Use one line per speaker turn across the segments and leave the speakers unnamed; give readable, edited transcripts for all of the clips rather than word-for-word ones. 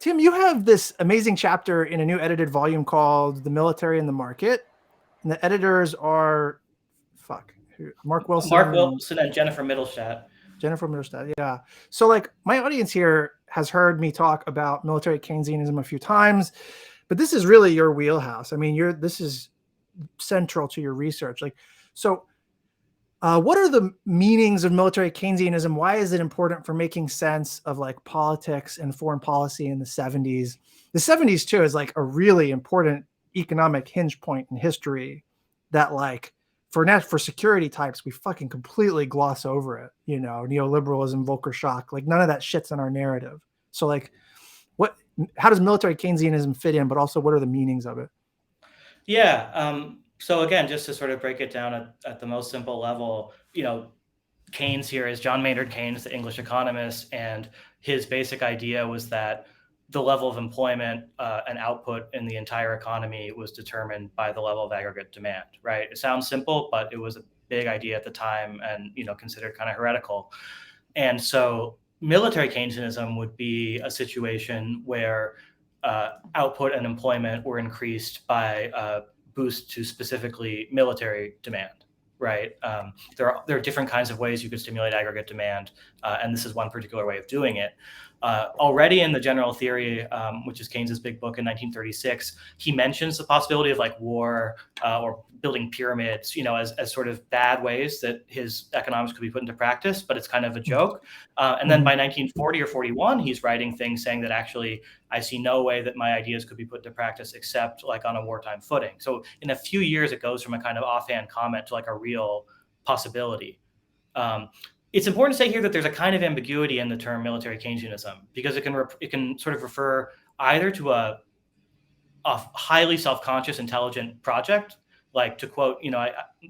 Tim, you have this amazing chapter in a new edited volume called The Military and the Market. And the editors are, Mark Wilson
Mark Wilson and Jennifer Middlestadt.
Jennifer Middlestadt, yeah. So like my audience here has heard me talk about military Keynesianism a few times, but this is really your wheelhouse. I mean, this is central to your research. Like, so what are the meanings of military Keynesianism? Why is it important for making sense of like politics and foreign policy in the 70s? The 70s too is like a really important economic hinge point in history that like for security types, we fucking completely gloss over it, you know, neoliberalism, Volcker shock, like none of that shit's in our narrative. So like how does military Keynesianism fit in, but also what are the meanings of it?
Yeah. So again, just to sort of break it down at the most simple level, Keynes here is John Maynard Keynes, the English economist, and his basic idea was that the level of employment and output in the entire economy was determined by the level of aggregate demand, right? It sounds simple, but it was a big idea at the time and, considered kind of heretical. And so military Keynesianism would be a situation where output and employment were increased by a boost to specifically military demand. Right. There are different kinds of ways you could stimulate aggregate demand, and this is one particular way of doing it. Already in the General Theory, which is Keynes's big book in 1936, he mentions the possibility of like war or building pyramids, as sort of bad ways that his economics could be put into practice, but it's kind of a joke. And then by 1940 or 41, he's writing things saying that actually I see no way that my ideas could be put into practice except like on a wartime footing. So in a few years, it goes from a kind of offhand comment to like a real possibility. It's important to say here that there's a kind of ambiguity in the term military Keynesianism because it can sort of refer either to a highly self-conscious, intelligent project. Like to quote,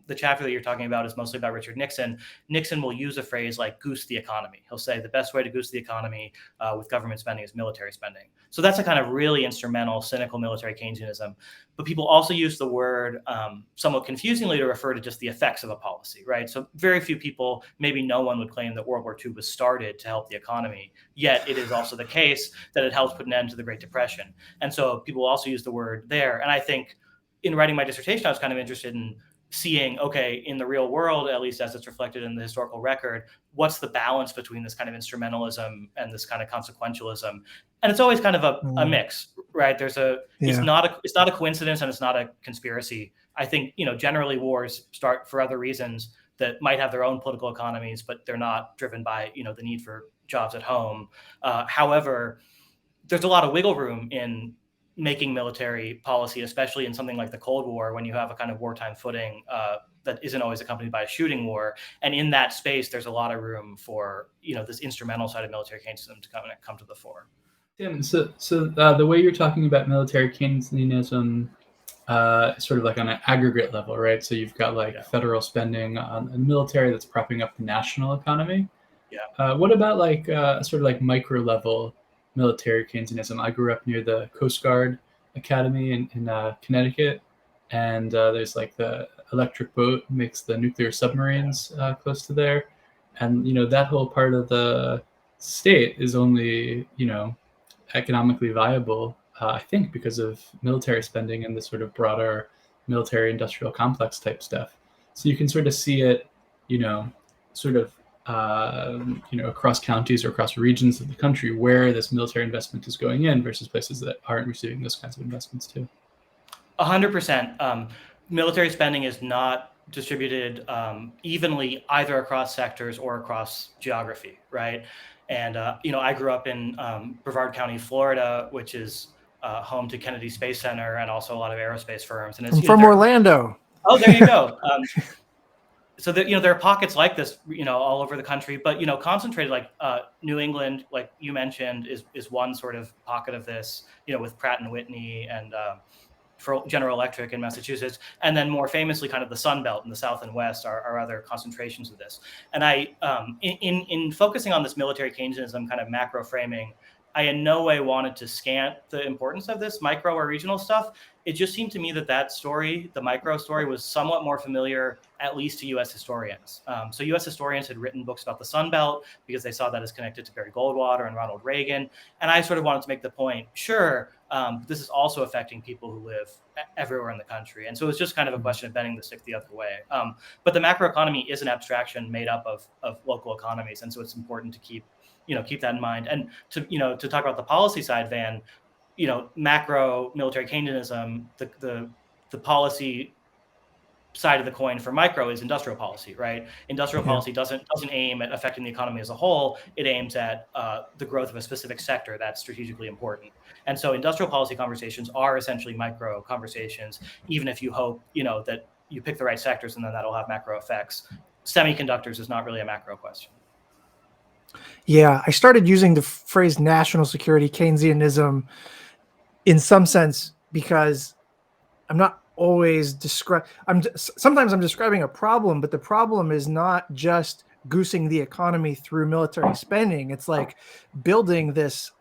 the chapter that you're talking about is mostly about Richard Nixon. Nixon will use a phrase like goose the economy. He'll say the best way to goose the economy with government spending is military spending. So that's a kind of really instrumental, cynical military Keynesianism. But people also use the word somewhat confusingly to refer to just the effects of a policy, right? So very few people, maybe no one would claim that World War II was started to help the economy. Yet it is also the case that it helps put an end to the Great Depression. And so people also use the word there. And I think in writing my dissertation, I was kind of interested in seeing, okay, in the real world, at least as it's reflected in the historical record, what's the balance between this kind of instrumentalism and this kind of consequentialism? And it's always kind of a mix, right? It's not a coincidence and it's not a conspiracy. I think, generally wars start for other reasons that might have their own political economies, but they're not driven by, the need for jobs at home. However, there's a lot of wiggle room in making military policy, especially in something like the Cold War, when you have a kind of wartime footing that isn't always accompanied by a shooting war. And in that space, there's a lot of room for, this instrumental side of military Keynesianism to come to the fore.
Tim, so the way you're talking about military Keynesianism, sort of like on an aggregate level, right? So you've got federal spending on the military that's propping up the national economy.
Yeah.
What about like sort of like micro level military Keynesianism? I grew up near the Coast Guard Academy in Connecticut, and there's like the electric boat makes the nuclear submarines close to there, and that whole part of the state is only economically viable, I think, because of military spending and the sort of broader military industrial complex type stuff. So you can sort of see it, sort of across counties or across regions of the country where this military investment is going in versus places that aren't receiving those kinds of investments too.
100%. Military spending is not distributed evenly either across sectors or across geography, right? And, I grew up in Brevard County, Florida, which is home to Kennedy Space Center and also a lot of aerospace firms. And
it's from Orlando.
Oh, there you go. So that, there are pockets like this, all over the country, but, concentrated like New England, like you mentioned, is one sort of pocket of this, with Pratt and Whitney and for General Electric in Massachusetts. And then more famously, kind of the Sun Belt in the South and West are other concentrations of this. And I, in focusing on this military Keynesianism kind of macro framing, I in no way wanted to scant the importance of this micro or regional stuff. It just seemed to me that story, the micro story, was somewhat more familiar, at least to U.S. historians. So U.S. historians had written books about the Sun Belt because they saw that as connected to Barry Goldwater and Ronald Reagan. And I sort of wanted to make the point, sure, this is also affecting people who live everywhere in the country. And so it was just kind of a question of bending the stick the other way. But the macroeconomy is an abstraction made up of local economies. And so it's important to keep that in mind. And to talk about the policy side, Van, macro military Keynesianism, the policy side of the coin for micro is industrial policy, right? Industrial policy doesn't aim at affecting the economy as a whole. It aims at the growth of a specific sector that's strategically important. And so industrial policy conversations are essentially micro conversations, even if you hope, that you pick the right sectors and then that'll have macro effects. Semiconductors is not really a macro question.
Yeah, I started using the phrase national security Keynesianism in some sense because I'm not always sometimes I'm describing a problem, but the problem is not just goosing the economy through military spending. It's like building this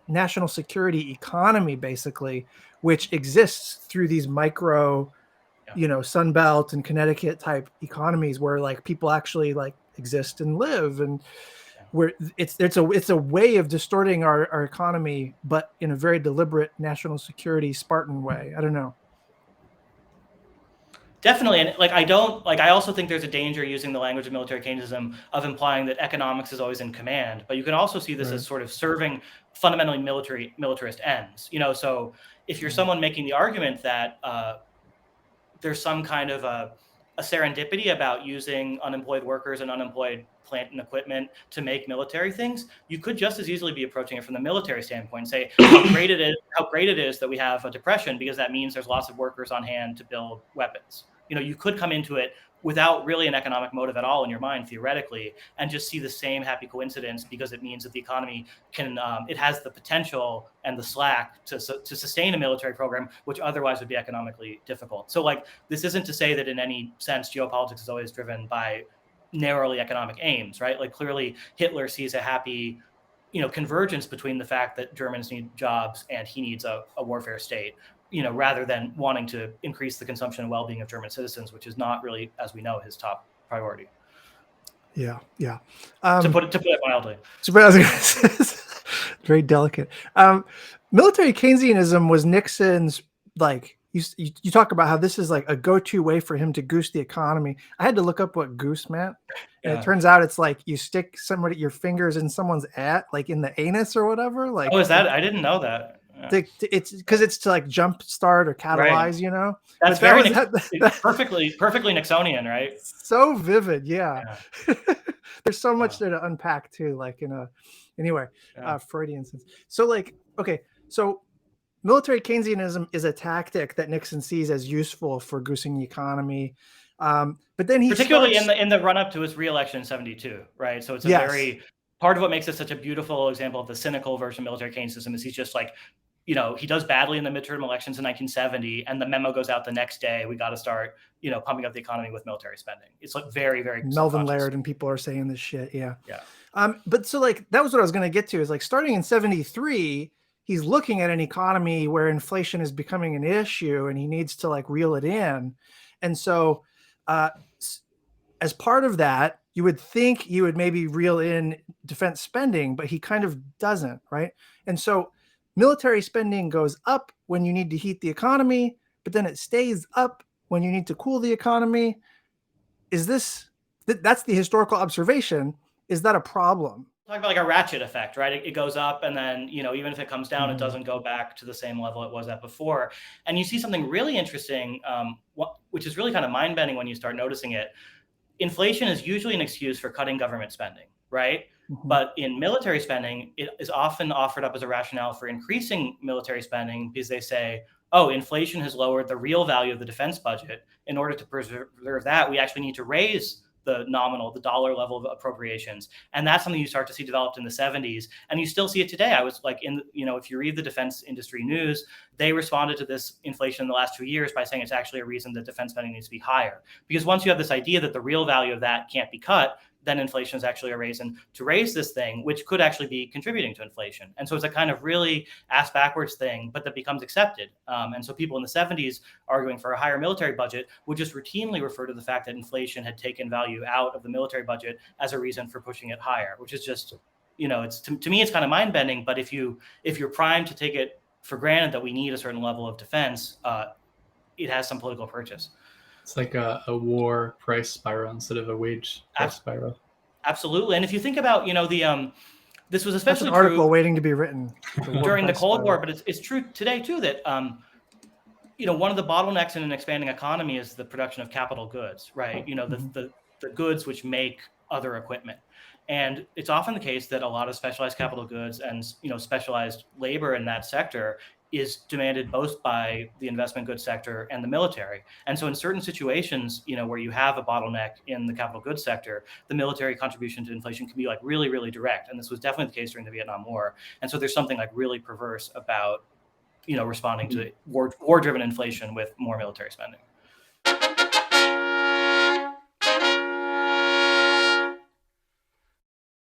national security economy, basically, which exists through these micro, Sun Belt and Connecticut type economies where like people actually like exist and live, and where it's a way of distorting our economy, but in a very deliberate national security Spartan way. I don't know.
Definitely. And I also think there's a danger using the language of military Keynesianism of implying that economics is always in command. But you can also see this as sort of serving fundamentally militarist ends. So if you're someone making the argument that there's some kind of a serendipity about using unemployed workers and unemployed plant and equipment to make military things, you could just as easily be approaching it from the military standpoint and say how great it is that we have a depression, because that means there's lots of workers on hand to build weapons. You could come into it without really an economic motive at all in your mind, theoretically, and just see the same happy coincidence, because it means that the economy can, it has the potential and the slack to sustain a military program, which otherwise would be economically difficult. So this isn't to say that in any sense geopolitics is always driven by narrowly economic aims, right? Clearly Hitler sees a happy convergence between the fact that Germans need jobs and he needs a warfare state, rather than wanting to increase the consumption and well-being of German citizens, which is not really, as we know, his top priority.
Yeah.
To put it mildly.
Very delicate. Military Keynesianism was Nixon's, you talk about how this is like a go-to way for him to goose the economy. I had to look up what goose meant. And it turns out it's like you stick your fingers in someone's in the anus or whatever.
Is that? I didn't know that.
It's because it's to like jump start or catalyze,
That's perfectly Nixonian, right?
So vivid. Yeah. There's so much there to unpack too, Freudian sense. So okay, so military Keynesianism is a tactic that Nixon sees as useful for goosing the economy. But then
particularly in the run up to his re-election in 1972, right? So it's very part of what makes it such a beautiful example of the cynical version of military Keynesianism is he's just he does badly in the midterm elections in 1970, and the memo goes out the next day. We got to start, pumping up the economy with military spending. It's very, very
Melvin Laird and people are saying this shit. Yeah.
Yeah.
But so that was what I was going to get to is starting in 1973, he's looking at an economy where inflation is becoming an issue and he needs to reel it in. And so as part of that, you would think he would maybe reel in defense spending, but he kind of doesn't, right? And so military spending goes up when you need to heat the economy, but then it stays up when you need to cool the economy. That's the historical observation. Is that a problem?
Talk about a ratchet effect, right? It goes up, and then even if it comes down, it doesn't go back to the same level it was at before. And you see something really interesting, which is really kind of mind-bending when you start noticing it. Inflation is usually an excuse for cutting government spending, right? But in military spending, it is often offered up as a rationale for increasing military spending because they say, inflation has lowered the real value of the defense budget. In order to preserve that, we actually need to raise the dollar level of appropriations. And that's something you start to see developed in the 1970s. And you still see it today. I was if you read the defense industry news, they responded to this inflation in the last 2 years by saying it's actually a reason that defense spending needs to be higher. Because once you have this idea that the real value of that can't be cut, then inflation is actually a reason to raise this thing, which could actually be contributing to inflation. And so it's a kind of really ass backwards thing, but that becomes accepted. And so people in the 70s arguing for a higher military budget would just routinely refer to the fact that inflation had taken value out of the military budget as a reason for pushing it higher, which is just, it's to me, it's kind of mind bending. But if you're primed to take it for granted that we need a certain level of defense, it has some political purchase.
It's like a war price spiral instead of a wage price spiral.
Absolutely. And if you think about, this was especially
That's an article
true
waiting to be written
during the Cold War, but it's true today too that, one of the bottlenecks in an expanding economy is the production of capital goods, right? The goods which make other equipment. And it's often the case that a lot of specialized capital goods and, specialized labor in that sector is demanded both by the investment goods sector and the military. And so in certain situations, where you have a bottleneck in the capital goods sector, the military contribution to inflation can be like really, really direct. And this was definitely the case during the Vietnam War. And so there's something like really perverse about, responding to war-driven inflation with more military spending.